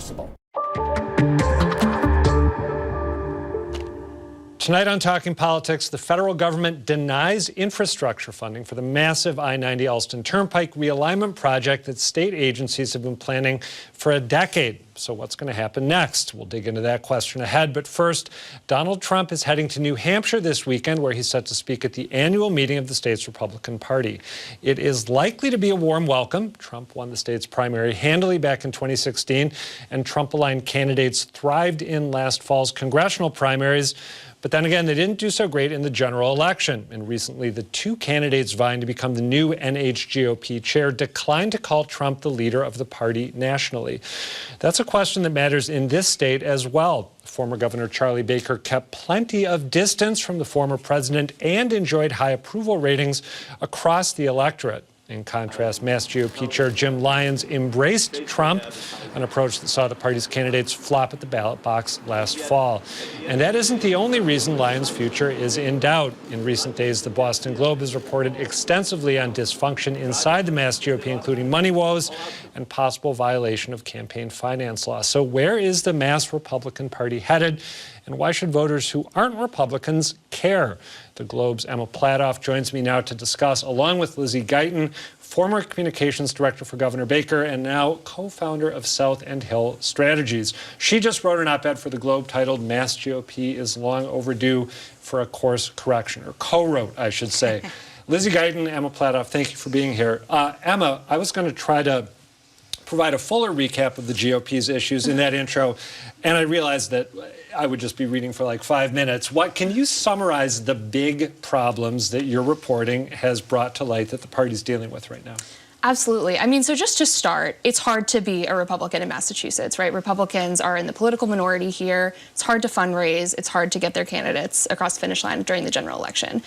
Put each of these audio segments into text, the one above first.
possible. Tonight on Talking Politics, the federal government denies infrastructure funding for the massive I-90 Allston Turnpike realignment project that state agencies have been planning for a decade. So what's going to happen next? We'll dig into that question ahead. But first, Donald Trump is heading to New Hampshire this weekend, where he's set to speak at the annual meeting of the state's Republican Party. It is likely to be a warm welcome. Trump won the state's primary handily back in 2016, and Trump-aligned candidates thrived in last fall's congressional primaries. But then again, they didn't do so great in the general election. And recently, the two candidates vying to become the new NHGOP chair declined to call Trump the leader of the party nationally. That's a question that matters in this state as well. Former Governor Charlie Baker kept plenty of distance from the former president and enjoyed high approval ratings across the electorate. In contrast, Mass GOP Chair Jim Lyons embraced Trump, an approach that saw the party's candidates flop at the ballot box last fall. And that isn't the only reason Lyons' future is in doubt. In recent days, the Boston Globe has reported extensively on dysfunction inside the Mass GOP, including money woes and possible violation of campaign finance law. So where is the Mass Republican Party headed? And why should voters who aren't Republicans care? The Globe's Emma Platoff joins me now to discuss, along with Lizzy Guyton, former communications director for Governor Baker and now co-founder of South and Hill Strategies. She just wrote an op-ed for the Globe titled "Mass GOP is long overdue for a course correction," or co-wrote, I should say. Lizzy Guyton, Emma Platoff, thank you for being here. Emma, I was going to try to provide a fuller recap of the GOP's issues in that intro, and I realized that I would just be reading for like 5 minutes. Can you summarize the big problems that your reporting has brought to light that the party's dealing with right now? Absolutely. I mean, so just to start, it's hard to be a Republican in Massachusetts, right? Republicans are in the political minority here. It's hard to fundraise. It's hard to get their candidates across the finish line during the general election.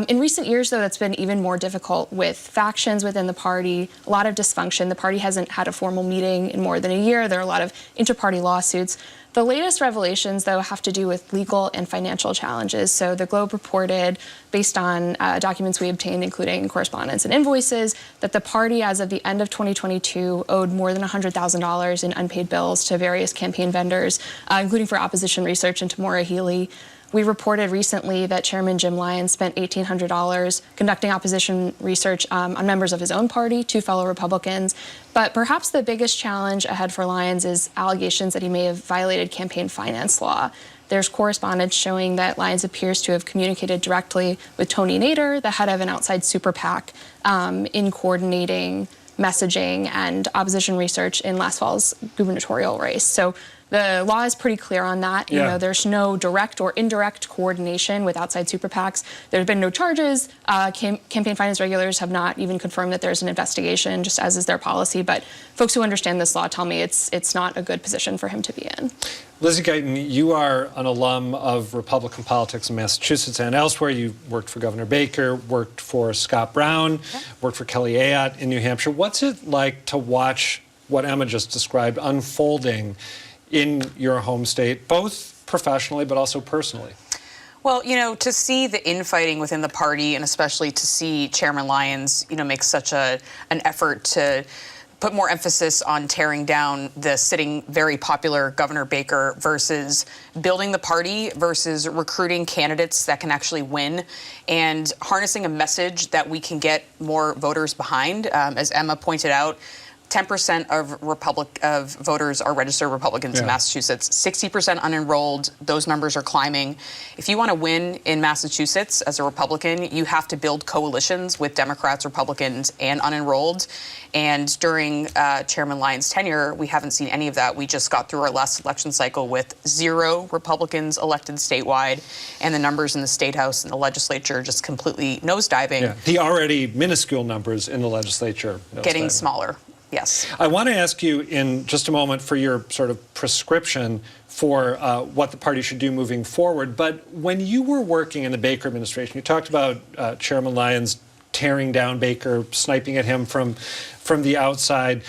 In recent years, though, that's been even more difficult with factions within the party, a lot of dysfunction. The party hasn't had a formal meeting in more than a year. There are a lot of inter-party lawsuits. The latest revelations, though, have to do with legal and financial challenges. So the Globe reported, based on documents we obtained, including correspondence and invoices, that the party, as of the end of 2022, owed more than $100,000 in unpaid bills to various campaign vendors, including for opposition research into Maura Healey. We reported recently that Chairman Jim Lyons spent $1,800 conducting opposition research on members of his own party, two fellow Republicans. But perhaps the biggest challenge ahead for Lyons is allegations that he may have violated campaign finance law. There's correspondence showing that Lyons appears to have communicated directly with Tony Nader, the head of an outside super PAC, in coordinating messaging and opposition research in last fall's gubernatorial race. So the law is pretty clear on that. You know, there's no direct or indirect coordination with outside super PACs. There have been no charges. Campaign finance regulators have not even confirmed that there's an investigation, just as is their policy. But folks who understand this law tell me it's not a good position for him to be in. Lizzy Guyton, you are an alum of Republican politics in Massachusetts and elsewhere. You worked for Governor Baker, worked for Scott Brown, worked for Kelly Ayotte in New Hampshire. What's it like to watch what Emma just described unfolding in your home state, both professionally but also personally? Well, you know, to see the infighting within the party, and especially to see Chairman Lyons, you know, make such an effort to put more emphasis on tearing down the sitting very popular Governor Baker versus building the party versus recruiting candidates that can actually win and harnessing a message that we can get more voters behind. As Emma pointed out, 10% of voters are registered Republicans in Massachusetts, 60% unenrolled. Those numbers are climbing. If you want to win in Massachusetts as a Republican, you have to build coalitions with Democrats, Republicans, and unenrolled. And during Chairman Lyons' tenure, we haven't seen any of that. We just got through our last election cycle with 0 Republicans elected statewide, and the numbers in the State House and the legislature just completely nosediving. Yeah. The already minuscule numbers in the legislature getting smaller. Yes. I want to ask you in just a moment for your sort of prescription for what the party should do moving forward. But when you were working in the Baker administration, you talked about Chairman Lyons tearing down Baker, sniping at him from the outside.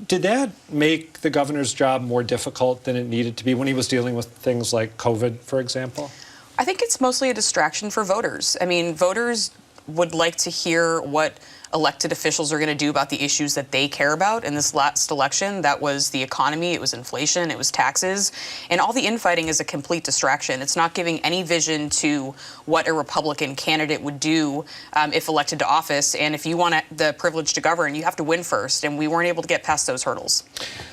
Did that make the governor's job more difficult than it needed to be when he was dealing with things like COVID, for example? I think it's mostly a distraction for voters. I mean, voters would like to hear what elected officials are going to do about the issues that they care about in this last election. That was the economy, it was inflation, it was taxes, and all the infighting is a complete distraction. It's not giving any vision to what a Republican candidate would do if elected to office. And if you want the privilege to govern, you have to win first, and we weren't able to get past those hurdles.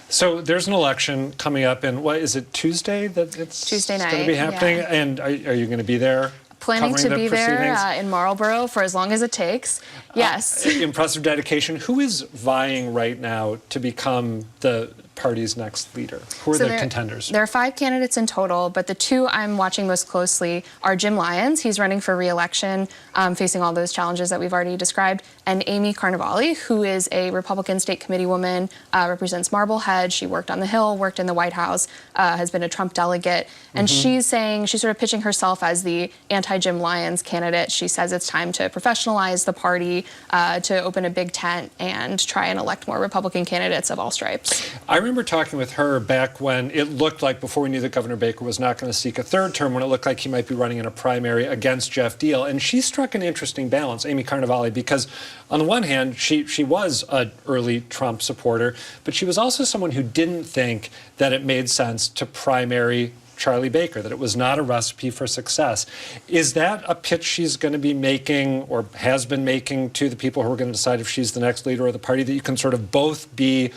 So there's an election coming up in, what is it, Tuesday? That it's Tuesday night, going to be happening? yeah. And are you going to be there? Planning to be there proceedings? in Marlboro for as long as it takes. Yes. Impressive dedication. Who is vying right now to become the party's next leader? Who are the contenders? There are 5 candidates in total, but the 2 I'm watching most closely are Jim Lyons. He's running for re-election, facing all those challenges that we've already described, and Amy Carnevale, who is a Republican state committee woman, represents Marblehead. She worked on the Hill, worked in the White House, has been a Trump delegate, and she's sort of pitching herself as the anti-Jim Lyons candidate. She says it's time to professionalize the party, to open a big tent and try and elect more Republican candidates of all stripes. I remember talking with her back when it looked like, before we knew that Governor Baker was not going to seek a 3rd term, when it looked like he might be running in a primary against Jeff Deal. And she struck an interesting balance, Amy Carnevale, because on the one hand, she was an early Trump supporter, but she was also someone who didn't think that it made sense to primary Charlie Baker, that it was not a recipe for success. Is that a pitch she's going to be making, or has been making, to the people who are going to decide if she's the next leader of the party, that you can sort of both be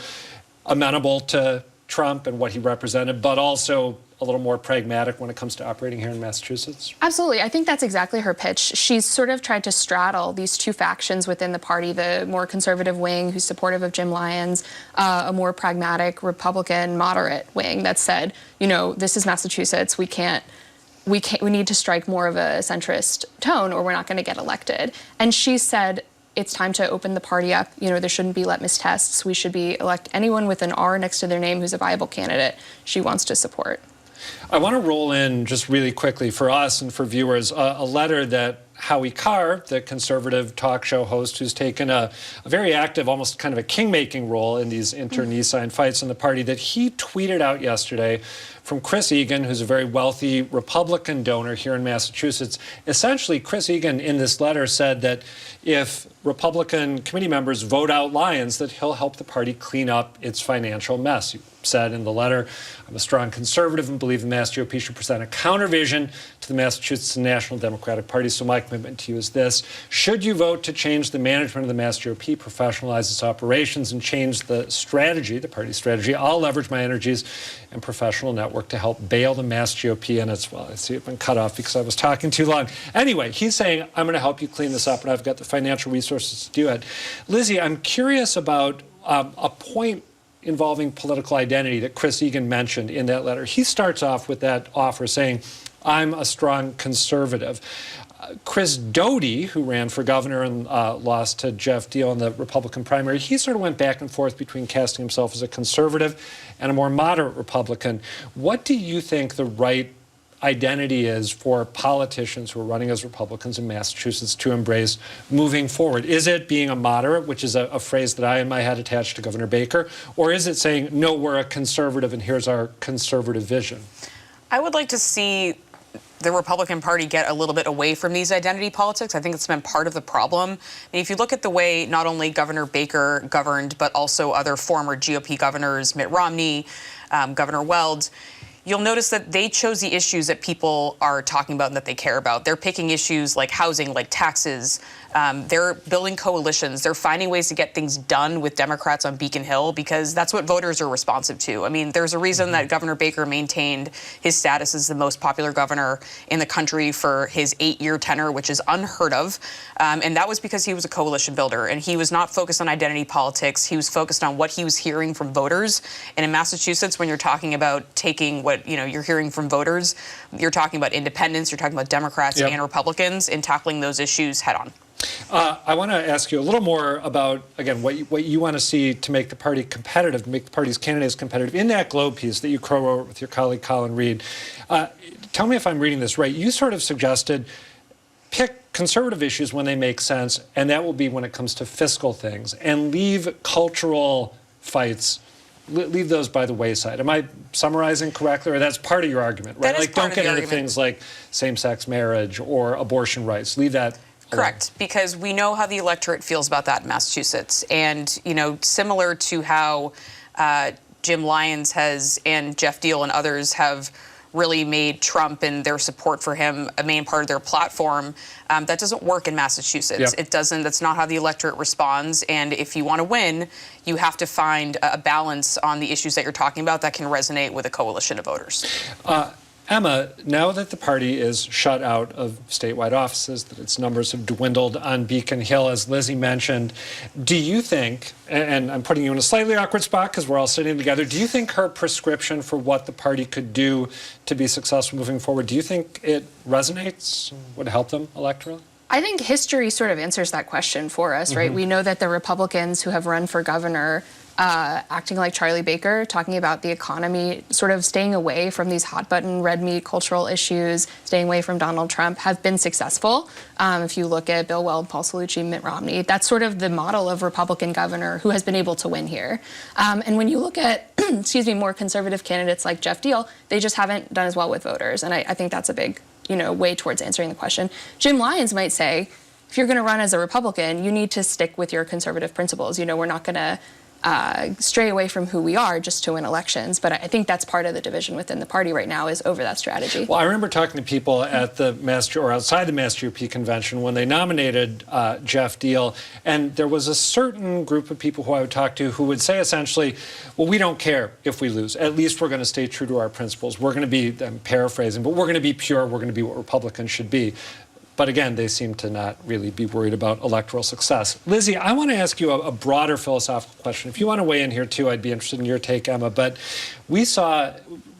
amenable to Trump and what he represented, but also a little more pragmatic when it comes to operating here in Massachusetts? Absolutely. I think that's exactly her pitch. She's sort of tried to straddle these 2 factions within the party, the more conservative wing who's supportive of Jim Lyons, a more pragmatic Republican moderate wing that said, you know, this is Massachusetts. We need to strike more of a centrist tone or we're not going to get elected. And she said, it's time to open the party up. You know, there shouldn't be litmus tests. We should be elect anyone with an R next to their name who's a viable candidate she wants to support. I want to roll in just really quickly for us and for viewers a letter that Howie Carr, the conservative talk show host who's taken a very active, almost kind of a king-making role in these internecine fights in the party, that he tweeted out yesterday from Chris Egan, who's a very wealthy Republican donor here in Massachusetts. Essentially, Chris Egan in this letter said that if Republican committee members vote out Lyons, that he'll help the party clean up its financial mess. He said in the letter, I'm a strong conservative and believe the Mass GOP should present a countervision to the Massachusetts National Democratic Party. So my commitment to you is this: should you vote to change the management of the Mass GOP, professionalize its operations, and change the strategy, the party strategy, I'll leverage my energies and professional network to help bail the Mass GOP and its, well, I see it's been cut off because I was talking too long. Anyway, he's saying, I'm going to help you clean this up, and I've got the financial resources to do it. Lizzy, I'm curious about a point involving political identity that Chris Egan mentioned in that letter. He starts off with that offer saying, I'm a strong conservative. Chris Doty, who ran for governor and lost to Jeff Deal in the Republican primary, he sort of went back and forth between casting himself as a conservative and a more moderate Republican. What do you think the right identity is for politicians who are running as Republicans in Massachusetts to embrace moving forward? Is it being a moderate, which is a phrase that I in my head attached to Governor Baker, or is it saying, no, we're a conservative and here's our conservative vision? I would like to see the Republican Party get a little bit away from these identity politics. I think it's been part of the problem. I mean, if you look at the way not only Governor Baker governed, but also other former GOP governors, Mitt Romney, Governor Weld, you'll notice that they chose the issues that people are talking about and that they care about. They're picking issues like housing, like taxes. They're building coalitions. They're finding ways to get things done with Democrats on Beacon Hill because that's what voters are responsive to. I mean, there's a reason that Governor Baker maintained his status as the most popular governor in the country for his 8-year tenure, which is unheard of. And that was because he was a coalition builder and he was not focused on identity politics. He was focused on what he was hearing from voters. And in Massachusetts, when you're taling about taking what you're hearing from voters, you're talking about independents, you're talking about Democrats and Republicans, and tackling those issues head on. I want to ask you a little more about, again, what you want to see to make the party competitive, to make the party's candidates competitive. In that Globe piece that you co-wrote with your colleague Colin Reed, tell me if I'm reading this right. You sort of suggested pick conservative issues when they make sense, and that will be when it comes to fiscal things, and leave cultural fights, leave those by the wayside. Am I summarizing correctly, or that's part of your argument, right? That is like, part don't of get the into argument. things like same-sex marriage or abortion rights. Leave that Correct, because we know how the electorate feels about that in Massachusetts. And, you know, similar to how Jim Lyons has and Jeff Deal and others have really made Trump and their support for him a main part of their platform, that doesn't work in Massachusetts. Yep. It doesn't. That's not how the electorate responds. And if you want to win, you have to find a balance on the issues that you're talking about that can resonate with a coalition of voters. Emma, now that the party is shut out of statewide offices, that its numbers have dwindled on Beacon Hill, as Lizzy mentioned, do you think, and I'm putting you in a slightly awkward spot because we're all sitting together, do you think her prescription for what the party could do to be successful moving forward, do you think it resonates, would help them electorally? I think history sort of answers that question for us, right? We know that the Republicans who have run for governor acting like Charlie Baker, talking about the economy, sort of staying away from these hot button red meat cultural issues, staying away from Donald Trump, have been successful. If you look at Bill Weld, Paul Cellucci, Mitt Romney, that's sort of the model of Republican governor who has been able to win here. And when you look at, excuse me, more conservative candidates like Jeff Deal, they just haven't done as well with voters. And I think that's a big, way towards answering the question. Jim Lyons might say, if you're going to run as a Republican, you need to stick with your conservative principles. We're not going to stray away from who we are just to win elections. But I think that's part of the division within the party right now, is over that strategy. Well, I remember talking to people at the outside the Mass GOP convention when they nominated Jeff Deal, and there was a certain group of people who I would talk to who would say essentially, well, we don't care if we lose. At least we're going to stay true to our principles. We're going to be, I'm paraphrasing, but we're going to be pure. We're going to be what Republicans should be. But again, they seem to not really be worried about electoral success. Lizzy, I want to ask you a broader philosophical question. If you want to weigh in here, too, I'd be interested in your take, Emma. But we saw,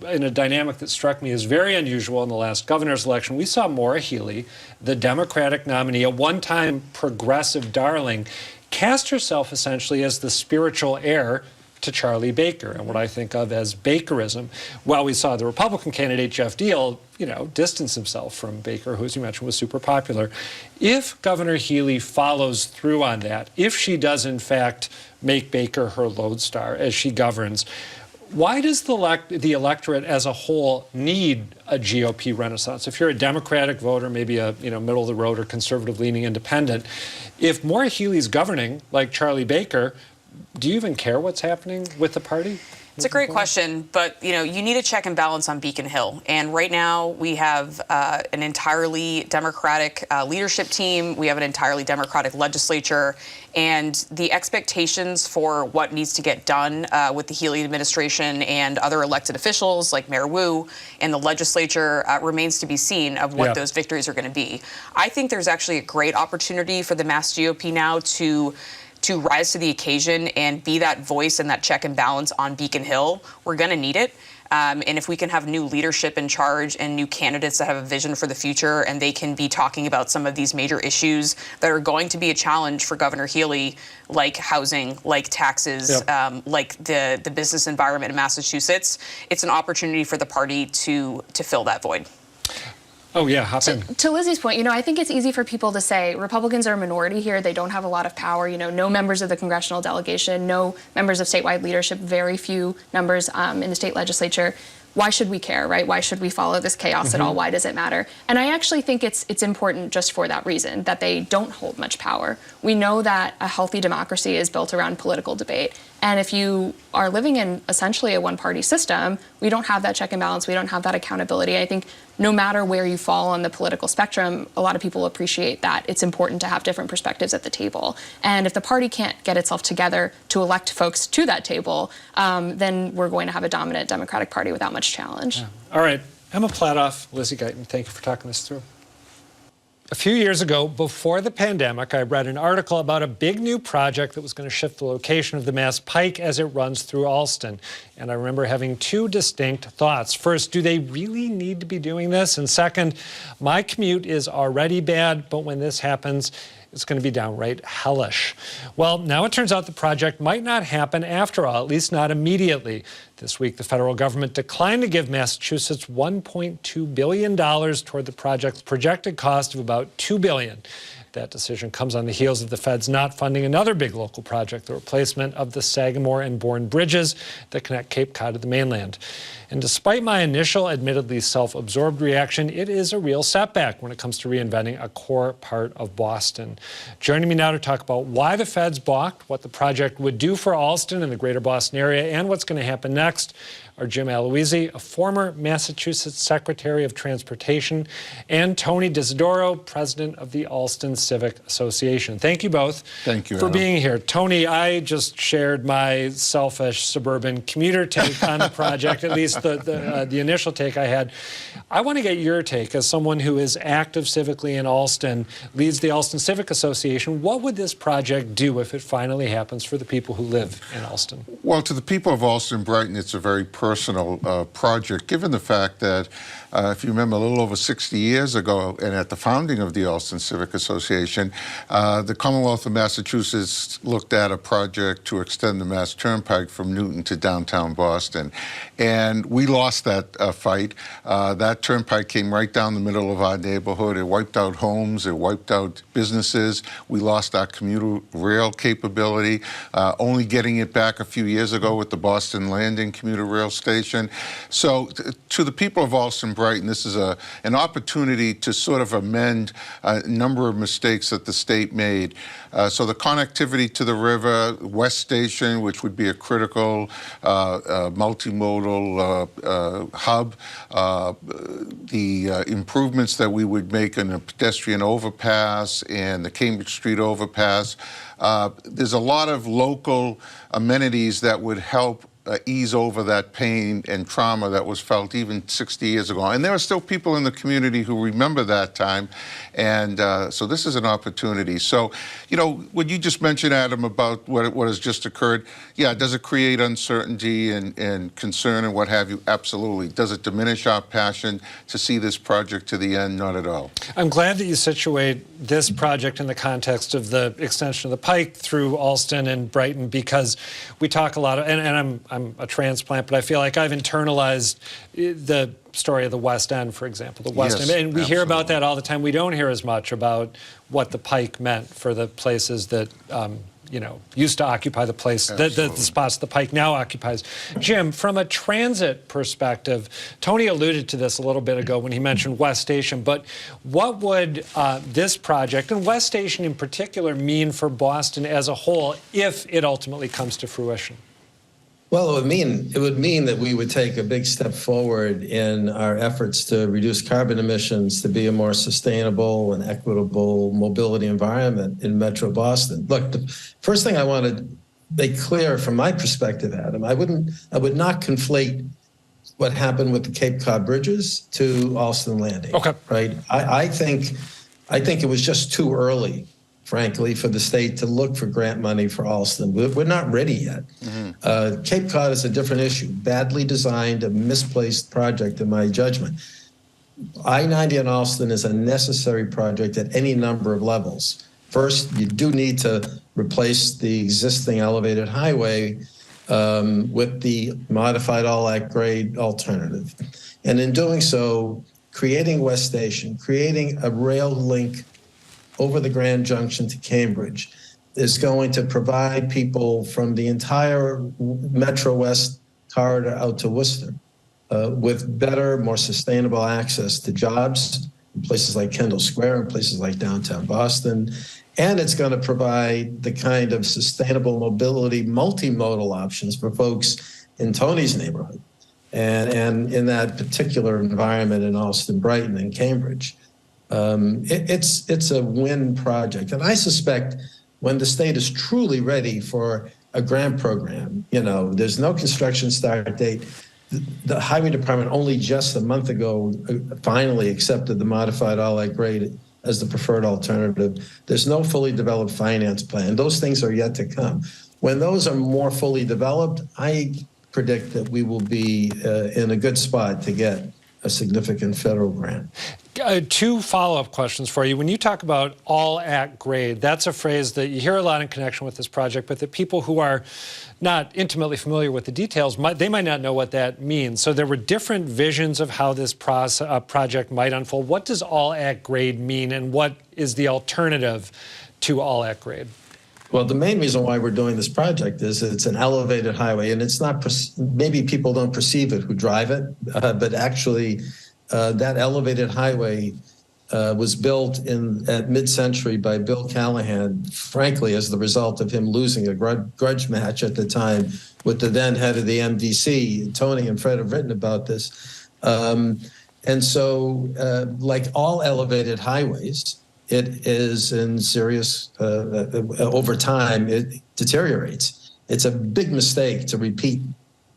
in a dynamic that struck me as very unusual in the last governor's election, we saw Maura Healey, the Democratic nominee, a one-time progressive darling, cast herself essentially as the spiritual heir to Charlie Baker and what I think of as Bakerism, while we saw the Republican candidate, Jeff Deal, distance himself from Baker, who, as you mentioned, was super popular. If Governor Healey follows through on that, if she does, in fact, make Baker her lodestar as she governs, why does the electorate as a whole need a GOP renaissance? If you're a Democratic voter, maybe a middle-of-the-road or conservative-leaning independent, if Maura Healey's governing like Charlie Baker, do you even care what's happening with the party? It's a great question, but you need a check and balance on Beacon Hill. And right now we have an entirely Democratic leadership team. We have an entirely Democratic legislature. And the expectations for what needs to get done with the Healey administration and other elected officials like Mayor Wu and the legislature remains to be seen of what those victories are going to be. I think there's actually a great opportunity for the Mass GOP now to rise to the occasion and be that voice and that check and balance on Beacon Hill. We're going to need it. And if we can have new leadership in charge and new candidates that have a vision for the future, and they can be talking about some of these major issues that are going to be a challenge for Governor Healey, like housing, like taxes, like the business environment in Massachusetts, it's an opportunity for the party to fill that void. Oh, yeah, hop in. To Lizzy's point, I think it's easy for people to say Republicans are a minority here. They don't have a lot of power. No members of the congressional delegation, no members of statewide leadership, very few numbers in the state legislature. Why should we care, right? Why should we follow this chaos at all? Why does it matter? And I actually think it's important just for that reason, that they don't hold much power. We know that a healthy democracy is built around political debate. And if you are living in essentially a one-party system, we don't have that check and balance. We don't have that accountability. I think no matter where you fall on the political spectrum, a lot of people appreciate that it's important to have different perspectives at the table. And if the party can't get itself together to elect folks to that table, then we're going to have a dominant Democratic Party without much challenge. Yeah. All right. Emma Platoff, Lizzy Guyton, thank you for talking this through. A few years ago, before the pandemic, I read an article about a big new project that was going to shift the location of the Mass Pike as it runs through Allston. And I remember having two distinct thoughts. First, do they really need to be doing this? And second, my commute is already bad, but when this happens, it's going to be downright hellish. Well, now it turns out the project might not happen after all, at least not immediately. This week, the federal government declined to give Massachusetts $1.2 billion toward the project's projected cost of about $2 billion. That decision comes on the heels of the feds not funding another big local project, the replacement of the Sagamore and Bourne bridges that connect Cape Cod to the mainland. And despite my initial, admittedly self-absorbed reaction, it is a real setback when it comes to reinventing a core part of Boston. Joining me now to talk about why the feds balked, what the project would do for Allston and the greater Boston area, and what's going to happen next are Jim Lyons, a former Massachusetts Secretary of Transportation, and Tony D'Isidoro, president of the Allston Civic Association. Thank you both for being here. Tony, I just shared my selfish suburban commuter take on the project, at least the initial take I had. I want to get your take as someone who is active civically in Allston, leads the Allston Civic Association. What would this project do if it finally happens for the people who live in Allston? Well, to the people of Allston Brighton, it's a very personal project, given the fact that, if you remember, a little over 60 years ago, and at the founding of the Allston Civic Association, the Commonwealth of Massachusetts looked at a project to extend the Mass Turnpike from Newton to downtown Boston. And we lost that fight. That turnpike came right down the middle of our neighborhood. It wiped out homes. It wiped out businesses. We lost our commuter rail capability, only getting it back a few years ago with the Boston Landing commuter rail station. So to the people of Allston Brighton, this is an opportunity to sort of amend a number of mistakes that the state made. So the connectivity to the river, West Station, which would be a critical multimodal hub, the improvements that we would make in a pedestrian overpass and the Cambridge Street overpass. There's a lot of local amenities that would help ease over that pain and trauma that was felt even 60 years ago. And there are still people in the community who remember that time. And so this is an opportunity. So, you know, what you just mentioned, Adam, about what has just occurred, yeah, does it create uncertainty and concern and what have you? Absolutely. Does it diminish our passion to see this project to the end? Not at all. I'm glad that you situate this project in the context of the extension of the Pike through Allston and Brighton, because we talk a lot of, and I'm a transplant, but I feel like I've internalized the story of the West End, for example, the West End. And we hear about that all the time. We don't hear as much about what the Pike meant for the places that, you know, used to occupy the place, the spots the Pike now occupies. Jim, from a transit perspective, Tony alluded to this a little bit ago when he mentioned West Station, but what would this project, and West Station in particular, mean for Boston as a whole if it ultimately comes to fruition? Well, it would mean that we would take a big step forward in our efforts to reduce carbon emissions, to be a more sustainable and equitable mobility environment in Metro Boston. Look, the first thing I want to make clear from my perspective, Adam, I would not conflate what happened with the Cape Cod bridges to Allston Landing. Okay. Right? I think it was just too early, frankly, for the state to look for grant money for Allston. We're not ready yet. Mm-hmm. Cape Cod is a different issue, badly designed, a misplaced project in my judgment. I-90 in Allston is a necessary project at any number of levels. First, you do need to replace the existing elevated highway with the modified all-at-grade alternative. And in doing so, creating West Station, creating a rail link over the Grand Junction to Cambridge is going to provide people from the entire Metro West corridor out to Worcester with better, more sustainable access to jobs in places like Kendall Square and places like downtown Boston. And it's going to provide the kind of sustainable mobility, multimodal options for folks in Tony's neighborhood and in that particular environment in Allston, Brighton, and Cambridge. It's a win project. And I suspect when the state is truly ready for a grant program, you know, there's no construction start date. The Highway Department only just a month ago finally accepted the modified all-at-grade as the preferred alternative. There's no fully developed finance plan. Those things are yet to come. When those are more fully developed, I predict that we will be in a good spot to get a significant federal grant. Two follow-up questions for you. When you talk about all at grade, that's a phrase that you hear a lot in connection with this project, but that people who are not intimately familiar with the details, they might not know what that means. So there were different visions of how this project might unfold. What does all at grade mean, and what is the alternative to all at grade? Well, the main reason why we're doing this project is it's an elevated highway, and it's not, maybe people don't perceive it who drive it, but actually that elevated highway was built at mid-century by Bill Callahan, frankly, as the result of him losing a grudge match at the time with the then head of the MDC. Tony and Fred have written about this. And so, like all elevated highways, it is in serious, over time, it deteriorates. It's a big mistake to repeat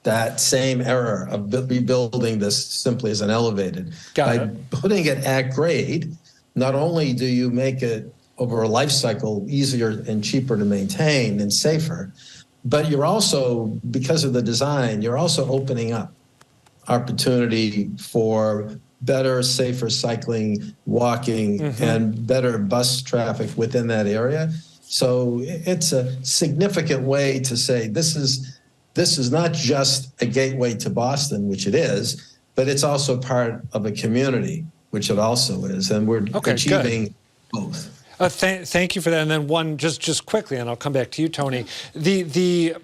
that same error of rebuilding this simply as an elevated. By putting it at grade, not only do you make it over a life cycle easier and cheaper to maintain and safer, but you're also, because of the design, you're also opening up opportunity for better, safer cycling, walking, and better bus traffic within that area. So it's a significant way to say this is not just a gateway to Boston, which it is, but it's also part of a community, which it also is, and we're achieving both. Thank you for that. And then one, just quickly, and I'll come back to you, Tony. The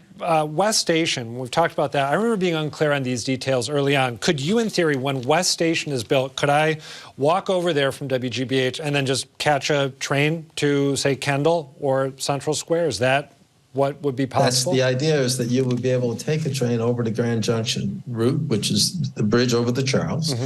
West Station, we've talked about that. I remember being unclear on these details early on. Could you, in theory, when West Station is built, could I walk over there from WGBH and then just catch a train to, say, Kendall or Central Square? Is that what would be possible? That's the idea, is that you would be able to take a train over to Grand Junction route, which is the bridge over the Charles,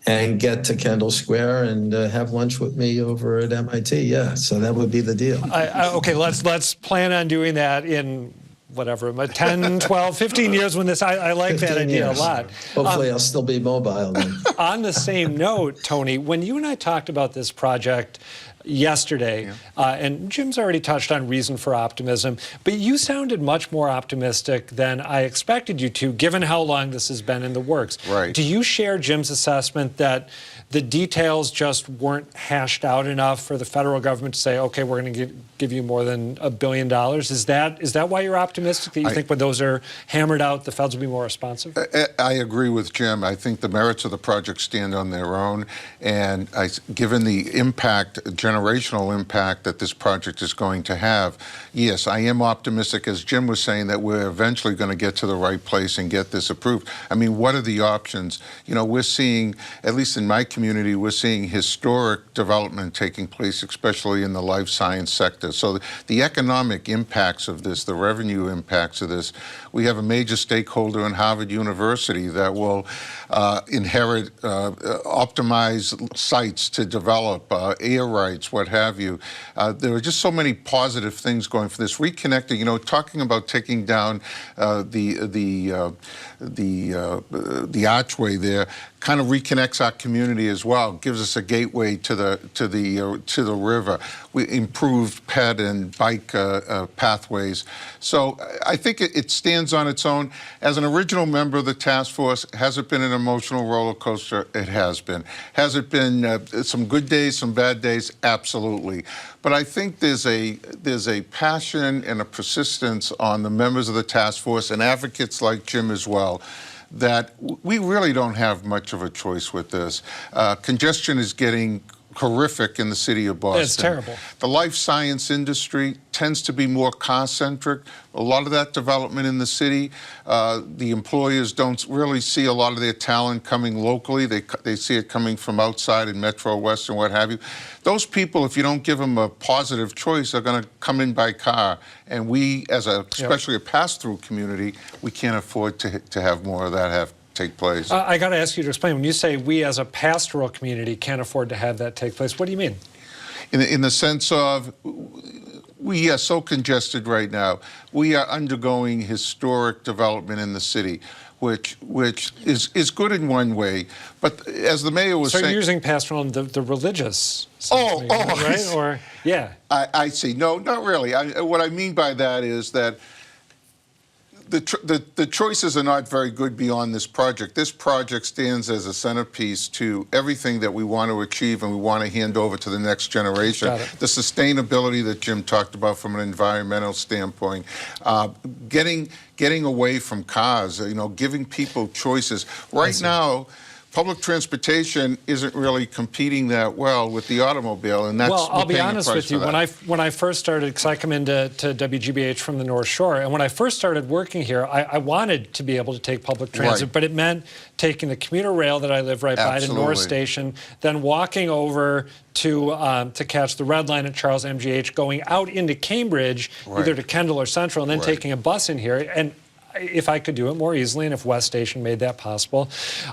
and get to Kendall Square and have lunch with me over at MIT. Yeah, so that would be the deal. Okay, let's plan on doing that in whatever, 10, 12, 15 years when this, I like that idea a lot. Hopefully I'll still be mobile then. On the same note, Tony, when you and I talked about this project yesterday, and Jim's already touched on reason for optimism, but you sounded much more optimistic than I expected you to, given how long this has been in the works. Right. Do you share Jim's assessment that the details just weren't hashed out enough for the federal government to say, okay, we're going to give you more than $1 billion? Is that why you're optimistic, that you think when those are hammered out, the feds will be more responsive? I agree with Jim. I think the merits of the project stand on their own, and given the impact, generational impact that this project is going to have, yes, I am optimistic, as Jim was saying, that we're eventually going to get to the right place and get this approved. I mean, what are the options? You know, we're seeing, at least in my community, we're seeing historic development taking place, especially in the life science sector. So the economic impacts of this, the revenue impacts of this, we have a major stakeholder in Harvard University that will inherit optimized sites to develop, air rights, what have you. There are just so many positive things going for this. Reconnecting, you know, talking about taking down the archway there kind of reconnects our community as well, gives us a gateway to the river. We improved ped and bike pathways. So I think it stands on its own. As an original member of the task force, has it been an emotional roller coaster? It has been. Has it been some good days, some bad days? Absolutely. But I think there's a passion and a persistence on the members of the task force and advocates like Jim as well, that we really don't have much of a choice with this. Congestion is getting horrific in the city of Boston. It's terrible. The life science industry tends to be more car-centric. A lot of that development in the city, the employers don't really see a lot of their talent coming locally. They see it coming from outside in Metro West and what have you. Those people, if you don't give them a positive choice, are going to come in by car. And we, especially a pass-through community, we can't afford to have more of that take place. I got to ask you to explain. When you say we as a pastoral community can't afford to have that take place, what do you mean? In the sense of, we are so congested right now. We are undergoing historic development in the city, which is good in one way. But as the mayor was saying... So you're using pastoral in the religious sense, right? Or, yeah. I see. No, not really. What I mean by that is that the choices are not very good beyond this project. This project stands as a centerpiece to everything that we want to achieve and we want to hand over to the next generation. The sustainability that Jim talked about from an environmental standpoint, getting away from cars, you know, giving people choices. Right now, public transportation isn't really competing that well with the automobile, and that's well, I'll be paying a honest price with you. for that. When I first started, because I come into WGBH from the North Shore, and when I first started working here, I wanted to be able to take public transit, Right. but it meant taking the commuter rail that I live right by to North Absolutely. Station, then walking over to catch the Red Line at Charles MGH, going out into Cambridge, Right. either to Kendall or Central, and then Right. taking a bus in here. And if I could do it more easily, and if West Station made that possible,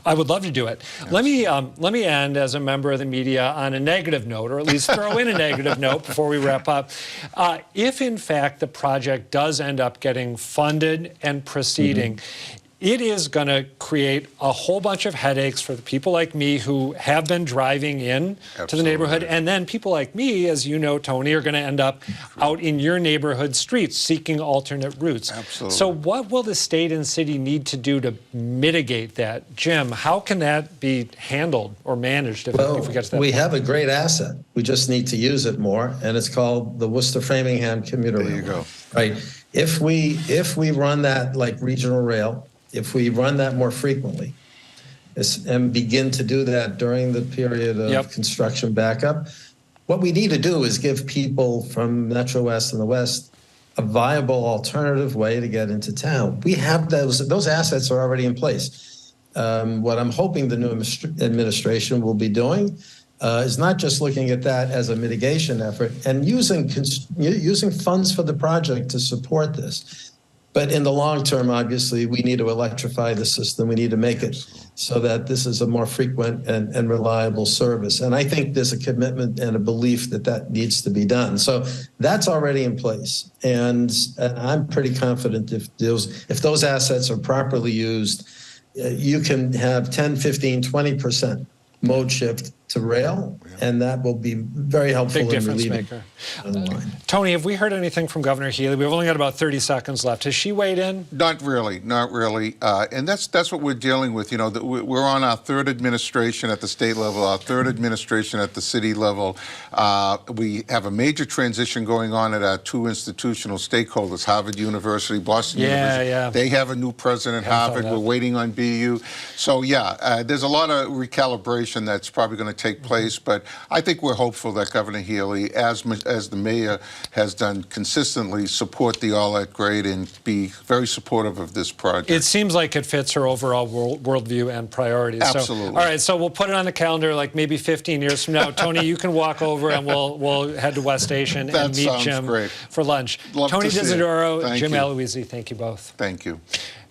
I would love to do it. Yes. Let me end as a member of the media on a negative note, or at least throw in a negative note before we wrap up. If in fact the project does end up getting funded and proceeding, it is going to create a whole bunch of headaches for the people like me who have been driving in to the neighborhood. And then people like me, as you know, Tony, are going to end up out in your neighborhood streets seeking alternate routes. Absolutely. So what will the state and city need to do to mitigate that? Jim, how can that be handled or managed if we get to that we point? have a great asset. We just need to use it more, and it's called the Worcester-Framingham commuter rail. There you go. Right. If we run that like regional rail, if we run that more frequently and begin to do that during the period of construction backup, what we need to do is give people from Metro West and the West a viable alternative way to get into town. We have those assets are already in place. What I'm hoping the new administration will be doing is not just looking at that as a mitigation effort and using funds for the project to support this. But in the long term, obviously, we need to electrify the system. We need to make it so that this is a more frequent and reliable service. And I think there's a commitment and a belief that that needs to be done. So that's already in place. And I'm pretty confident if those assets are properly used, you can have 10, 15, 20% mode shift to rail, and that will be very helpful Big in difference relieving maker. on the line. Tony, have we heard anything from Governor Healey? We've only got about 30 seconds left. Has she weighed in? Not really. And that's what we're dealing with. You know, we're on our third administration at the state level, our third administration at the city level. We have a major transition going on at our two institutional stakeholders, Harvard University, Boston University. Yeah. They have a new president, Harvard. We're waiting on BU. So, there's a lot of recalibration that's probably going to take place. But I think we're hopeful that Governor Healey, as the mayor has done consistently, support the all-at-grade and be very supportive of this project. It seems like it fits her overall worldview and priorities. Absolutely. So, all right, so we'll put it on the calendar like maybe 15 years from now. Tony, you can walk over and we'll head to West Station and meet Jim for lunch. Love Tony to see it. Desidero, Thank Jim you. Aloisi, thank you both. Thank you.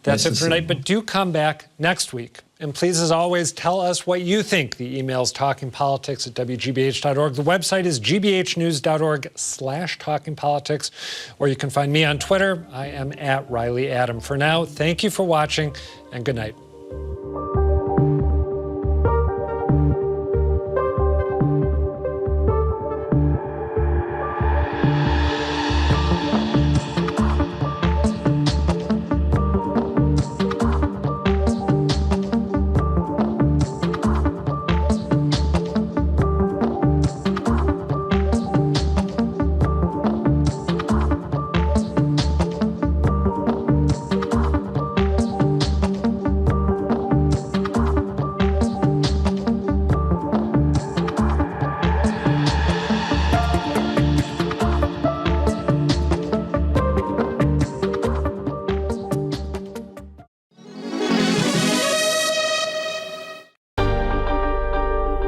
That's Nice it to for tonight, but do come back next week. And please, as always, tell us what you think. The email is talkingpolitics@wgbh.org. The website is gbhnews.org/talkingpolitics. Or you can find me on Twitter. I am @ReillyAdam. For now, thank you for watching, and good night.